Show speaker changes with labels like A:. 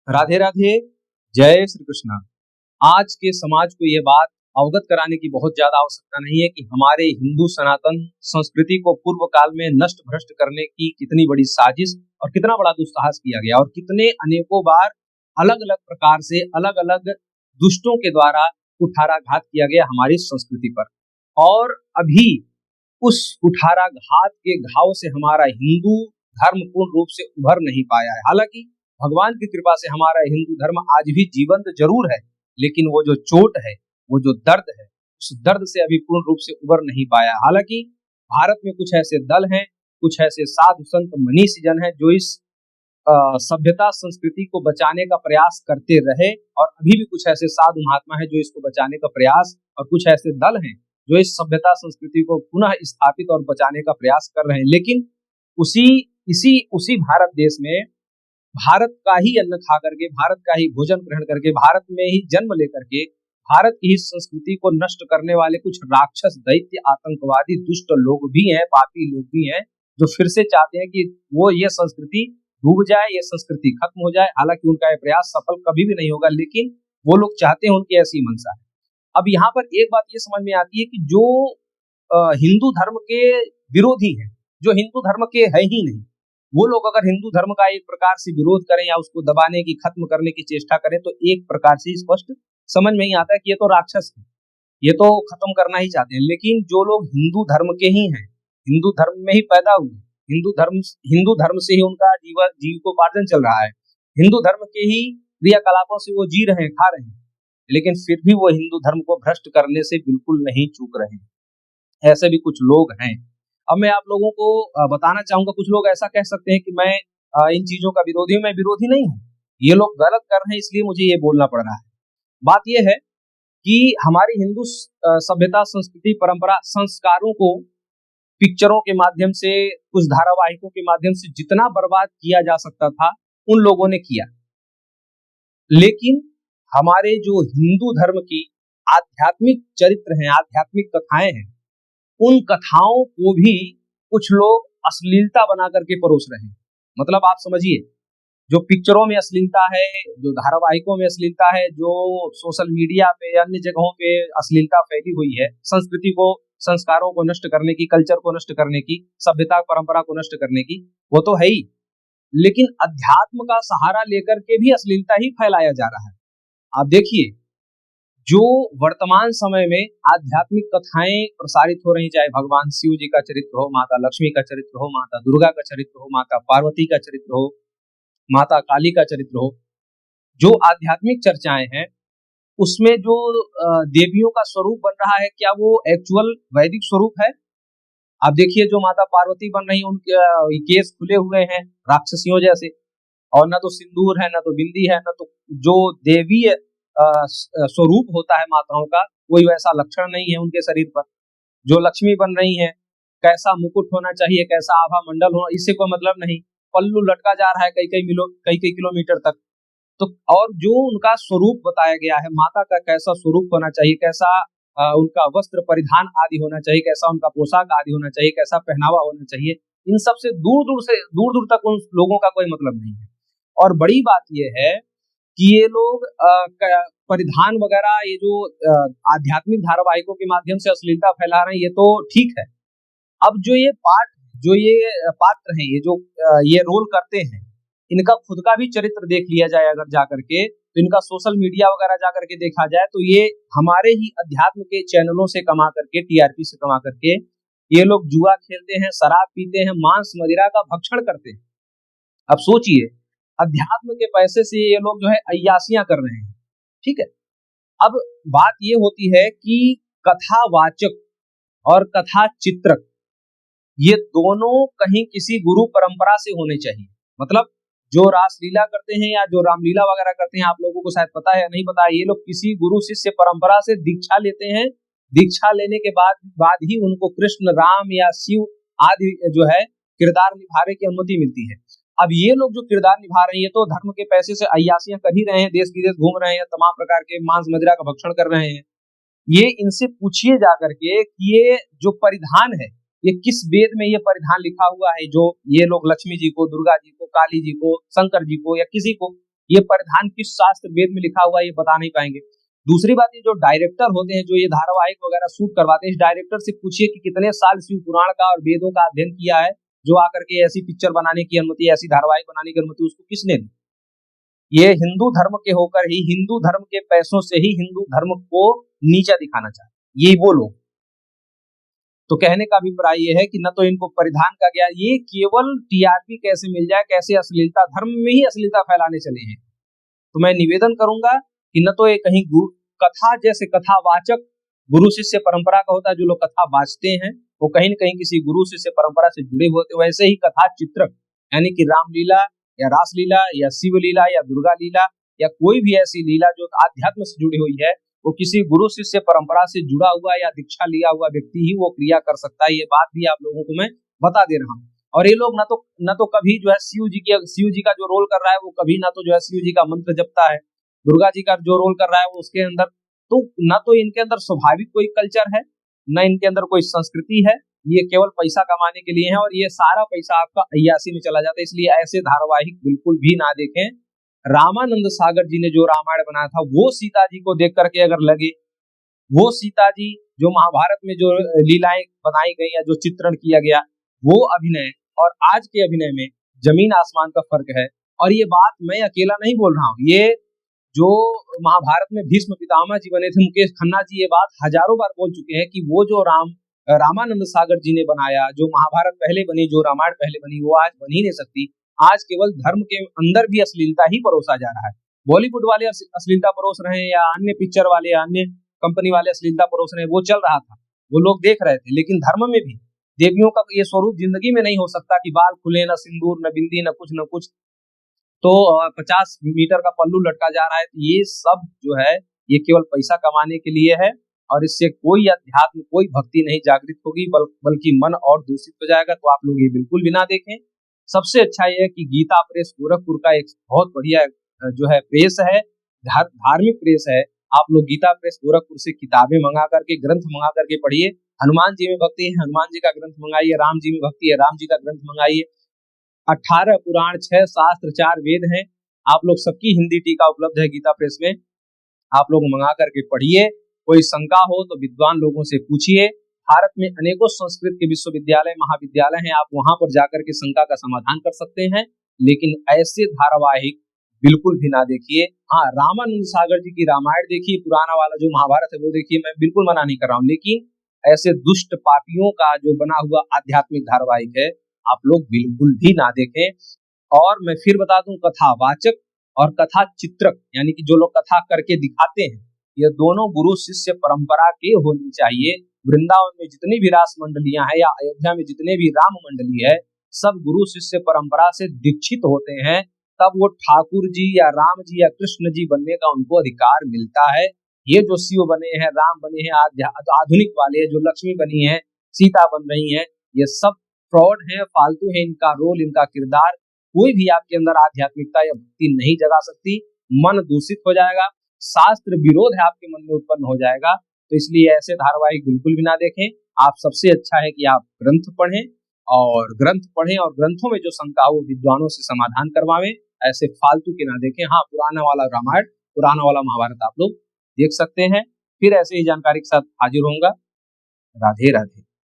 A: राधे राधे। जय श्री कृष्णा। आज के समाज को ये बात अवगत कराने की बहुत ज्यादा आवश्यकता नहीं है कि हमारे हिंदू सनातन संस्कृति को पूर्व काल में नष्ट भ्रष्ट करने की कितनी बड़ी साजिश और कितना बड़ा दुस्साहस किया गया और कितने अनेकों बार अलग अलग प्रकार से अलग अलग दुष्टों के द्वारा कुठाराघात किया गया हमारी संस्कृति पर। और अभी उस कुठाराघात के घाव से हमारा हिंदू धर्म पूर्ण रूप से उभर नहीं पाया है। हालांकि भगवान की कृपा से हमारा हिंदू धर्म आज भी जीवंत जरूर है, लेकिन वो जो चोट है, वो जो दर्द है, उस दर्द से अभी पूर्ण रूप से उबर नहीं पाया। हालांकि भारत में कुछ ऐसे दल हैं, कुछ ऐसे साधु संत मनीषी जन हैं जो इस सभ्यता संस्कृति को बचाने का प्रयास करते रहे, और अभी भी कुछ ऐसे साधु महात्मा हैं जो इसको बचाने का प्रयास, और कुछ ऐसे दल हैं जो इस सभ्यता संस्कृति को पुनः स्थापित और बचाने का प्रयास कर रहे हैं। लेकिन उसी भारत देश में भारत का ही अन्न खा करके, भारत का ही भोजन ग्रहण करके, भारत में ही जन्म लेकर के भारत की ही संस्कृति को नष्ट करने वाले कुछ राक्षस, दैत्य, आतंकवादी, दुष्ट लोग भी हैं, पापी लोग भी हैं, जो फिर से चाहते हैं कि वो ये संस्कृति डूब जाए, ये संस्कृति खत्म हो जाए। हालांकि उनका ये प्रयास सफल कभी भी नहीं होगा, लेकिन वो लोग चाहते हैं, उनकी ऐसी मंशा है। अब यहाँ पर एक बात ये समझ में आती है कि जो हिंदू धर्म के विरोधी हैं, जो हिंदू धर्म के है ही नहीं, वो लोग अगर हिंदू धर्म का एक प्रकार से विरोध करें या उसको दबाने की, खत्म करने की चेष्टा करें, तो एक प्रकार से स्पष्ट समझ में ही आता है कि ये तो राक्षस है, ये तो खत्म करना ही चाहते हैं। लेकिन जो लोग हिंदू धर्म के ही हैं, हिंदू धर्म में ही पैदा हुए, हिंदू धर्म से ही उनका जीविकोपार्जन चल रहा है, हिंदू धर्म के ही क्रियाकलापों से वो जी रहे हैं, खा रहे हैं, लेकिन फिर भी वो हिंदू धर्म को भ्रष्ट करने से बिल्कुल नहीं चूक रहे हैं। ऐसे भी कुछ लोग हैं। अब मैं आप लोगों को बताना चाहूंगा, कुछ लोग ऐसा कह सकते हैं कि मैं इन चीजों का विरोधी हूं। मैं विरोधी नहीं हूं, ये लोग गलत कर रहे हैं इसलिए मुझे ये बोलना पड़ रहा है। बात यह है कि हमारी हिंदू सभ्यता, संस्कृति, परंपरा, संस्कारों को पिक्चरों के माध्यम से, कुछ धारावाहिकों के माध्यम से जितना बर्बाद किया जा सकता था उन लोगों ने किया। लेकिन हमारे जो हिंदू धर्म की आध्यात्मिक चरित्र हैं, आध्यात्मिक कथाएं हैं, उन कथाओं को भी कुछ लोग अश्लीलता बना करके परोस रहे हैं। मतलब आप समझिए, जो पिक्चरों में अश्लीलता है, जो धारावाहिकों में अश्लीलता है, जो सोशल मीडिया पे, अन्य जगहों पे अश्लीलता फैली हुई है, संस्कृति को, संस्कारों को नष्ट करने की, कल्चर को नष्ट करने की, सभ्यता परंपरा को नष्ट करने की, वो तो है ही। लेकिन अध्यात्म का सहारा लेकर के भी अश्लीलता ही फैलाया जा रहा है। आप देखिए, जो वर्तमान समय में आध्यात्मिक कथाएं प्रसारित हो रही, चाहे भगवान शिव जी का चरित्र हो, माता लक्ष्मी का चरित्र हो, माता दुर्गा का चरित्र हो, माता पार्वती का चरित्र हो, माता काली का चरित्र हो, जो आध्यात्मिक चर्चाएं हैं, उसमें जो देवियों का स्वरूप बन रहा है, क्या वो एक्चुअल वैदिक स्वरूप है? आप देखिए, जो माता पार्वती बन रही है, उनके केस खुले हुए हैं राक्षसियों जैसे, और ना तो सिंदूर है, ना तो बिंदी है, ना तो जो देवी स्वरूप होता है माताओं का, कोई वैसा लक्षण नहीं है उनके शरीर पर। जो लक्ष्मी बन रही है, कैसा मुकुट होना चाहिए, कैसा आभा मंडल होना, इससे कोई मतलब नहीं। पल्लू लटका जा रहा है कई किलोमीटर तक। तो और जो उनका स्वरूप बताया गया है, माता का कैसा स्वरूप होना चाहिए, कैसा उनका वस्त्र परिधान आदि होना चाहिए, कैसा उनका पोशाक आदि होना चाहिए, कैसा पहनावा होना चाहिए, इन सब से दूर दूर तक उन लोगों का कोई मतलब नहीं है। और बड़ी बात यह है कि ये लोग परिधान वगैरह, ये जो आध्यात्मिक धारावाहिकों के माध्यम से अश्लीलता फैला रहे हैं, ये तो ठीक है। अब जो ये पात्र हैं, ये जो ये रोल करते हैं, इनका खुद का भी चरित्र देख लिया जाए अगर जाकर के, तो इनका सोशल मीडिया वगैरह जाकर के देखा जाए, तो ये हमारे ही अध्यात्म के चैनलों से कमा करके, टीआरपी से कमा करके, ये लोग जुआ खेलते हैं, शराब पीते हैं, मांस मदिरा का भक्षण करते हैं। अब सोचिए, अध्यात्म के पैसे से ये लोग जो है अय्यासियां कर रहे हैं, ठीक है। अब बात ये होती है कि कथावाचक और कथा चित्रक, ये दोनों कहीं किसी गुरु परंपरा से होने चाहिए। मतलब जो रासलीला करते हैं या जो रामलीला वगैरह करते हैं, आप लोगों को शायद पता है या नहीं पता है, ये लोग किसी गुरु शिष्य परंपरा से दीक्षा लेते हैं। दीक्षा लेने के बाद ही उनको कृष्ण, राम या शिव आदि जो है किरदार निभाने की अनुमति मिलती है। अब ये लोग जो किरदार निभा रहे हैं, ये तो धर्म के पैसे से अय्यासियां कर ही रहे हैं, देश विदेश घूम रहे हैं, तमाम प्रकार के मांस मदिरा का भक्षण कर रहे हैं। ये इनसे पूछिए जाकर के कि ये जो परिधान है, ये किस वेद में ये परिधान लिखा हुआ है, जो ये लोग लक्ष्मी जी को, दुर्गा जी को, काली जी को, शंकर जी को या किसी को ये परिधान किस शास्त्र वेद में लिखा हुआ है ये बता नहीं पाएंगे। दूसरी बात, ये जो डायरेक्टर होते हैं जो ये धारावाहिक वगैरह शूट करवाते हैं, इस डायरेक्टर से पूछिए कि कितने साल शिव पुराण का और वेदों का अध्ययन किया है, जो आकर के ऐसी पिक्चर बनाने की अनुमति, ऐसी धारावाहिक बनाने की अनुमति उसको किसने दी। ये हिंदू धर्म के होकर ही, हिंदू धर्म के पैसों से ही हिंदू धर्म को नीचा दिखाना चाहते, यही वो लोग। तो कहने का अभिप्राय ये है कि न तो इनको परिधान का ज्ञान, ये केवल टीआरपी कैसे मिल जाए, कैसे अश्लीलता, धर्म में ही अश्लीलता फैलाने चले हैं। तो मैं निवेदन करूंगा कि न तो ये कहीं कथा जैसे कथावाचक गुरु शिष्य परंपरा का होता है, जो लोग कथा वाचते हैं वो कहीं न कहीं किसी गुरु शिष्य परंपरा से जुड़े होते, वैसे ही कथा चित्रक यानी कि रामलीला या रासलीला या शिव लीला या दुर्गा लीला या कोई भी ऐसी लीला जो आध्यात्म से जुड़ी हुई है, वो किसी गुरु शिष्य परंपरा से जुड़ा हुआ या दीक्षा लिया हुआ व्यक्ति ही वो क्रिया कर सकता है। ये बात भी आप लोगों को मैं बता दे रहा हूँ। और ये लोग न तो कभी जो है शिव जी का जो रोल कर रहा है वो कभी ना तो जो है शिव जी का मंत्र जपता है, दुर्गा जी का जो रोल कर रहा है वो उसके अंदर तो न तो इनके अंदर स्वाभाविक कोई कल्चर है, न इनके अंदर कोई संस्कृति है, ये केवल पैसा कमाने के लिए है और ये सारा पैसा आपका अय्यासी में चला जाता है। इसलिए ऐसे धारावाहिक बिल्कुल भी ना देखें। रामानंद सागर जी ने जो रामायण बनाया था वो सीता जी को देख करके अगर लगे, वो सीता जी जो महाभारत में जो लीलाएं बनाई गई या जो चित्रण किया गया, वो अभिनय और आज के अभिनय में जमीन आसमान का फर्क है। और ये बात मैं अकेला नहीं बोल रहा हूँ, ये जो महाभारत में भीष्म पितामह जी बने थे मुकेश खन्ना जी, ये बात हजारों बार बोल चुके हैं कि वो जो रामानंद सागर जी ने बनाया, जो महाभारत पहले बनी, जो रामायण पहले बनी, वो आज बन ही नहीं सकती। आज केवल धर्म के अंदर भी अश्लीलता ही परोसा जा रहा है। बॉलीवुड वाले अश्लीलता परोस रहे हैं या अन्य पिक्चर वाले, अन्य कंपनी वाले अश्लीलता परोस रहे हैं, वो चल रहा था, वो लोग देख रहे थे। लेकिन धर्म में भी देवियों का ये स्वरूप जिंदगी में नहीं हो सकता कि बाल खुले, न सिंदूर, न बिंदी, न कुछ तो 50 मीटर का पल्लू लटका जा रहा है। तो ये सब जो है ये केवल पैसा कमाने के लिए है और इससे कोई अध्यात्म, कोई भक्ति नहीं जागृत होगी, बल्कि मन और दूषित हो जाएगा। तो आप लोग ये बिल्कुल भी ना देखें। सबसे अच्छा ये है कि गीता प्रेस गोरखपुर का एक बहुत बढ़िया जो है प्रेस है, धार्मिक प्रेस है। आप लोग गीता प्रेस गोरखपुर से किताबें मंगा करके, ग्रंथ मंगा करके पढ़िए। हनुमान जी में भक्ति है, हनुमान जी का ग्रंथ मंगाइए। राम जी में भक्ति है, राम जी का ग्रंथ मंगाइए। 18 पुराण, 6 शास्त्र, 4 वेद हैं। आप लोग सबकी हिंदी टीका उपलब्ध है गीता प्रेस में, आप लोग मंगा करके पढ़िए। कोई शंका हो तो विद्वान लोगों से पूछिए। भारत में अनेकों संस्कृत के विश्वविद्यालय, महाविद्यालय हैं, आप वहां पर जाकर के शंका का समाधान कर सकते हैं। लेकिन ऐसे धारावाहिक बिल्कुल भी ना देखिए। हाँ, रामानंद सागर जी की रामायण देखिए, पुराना वाला जो महाभारत है वो देखिए, मैं बिल्कुल मना नहीं कर रहा हूँ। लेकिन ऐसे दुष्ट पापियों का जो बना हुआ आध्यात्मिक धारावाहिक है, आप लोग बिल्कुल भी ना देखें। और मैं फिर बता दूं, कथावाचक और कथा चित्रक यानी कि जो लोग कथा करके दिखाते हैं, ये दोनों गुरु शिष्य परंपरा के होने चाहिए। वृंदावन में जितनी भी रास मंडलियां हैं या अयोध्या में जितने भी राम मंडली है, सब गुरु शिष्य परंपरा से दीक्षित होते हैं, तब वो ठाकुर जी या राम जी या कृष्ण जी बनने का उनको अधिकार मिलता है। ये जो शिव बने हैं, राम बने हैं, आधुनिक वाले जो लक्ष्मी बनी है, सीता बन रही है, ये सब फ्रॉड है, फालतू है। इनका रोल, इनका किरदार कोई भी आपके अंदर आध्यात्मिकता या भक्ति नहीं जगा सकती। मन दूषित हो जाएगा, शास्त्र विरोध है आपके मन में उत्पन्न हो जाएगा। तो इसलिए ऐसे धारावाहिक बिल्कुल भी ना देखें। आप सबसे अच्छा है कि आप ग्रंथ पढ़ें और ग्रंथों में जो शंका हो विद्वानों से समाधान करवाएं। ऐसे फालतू के ना देखें। हाँ, पुराना वाला रामायण, पुराना वाला महाभारत आप लोग देख सकते हैं। फिर ऐसे ही जानकारी के साथ हाजिर होऊंगा। राधे राधे।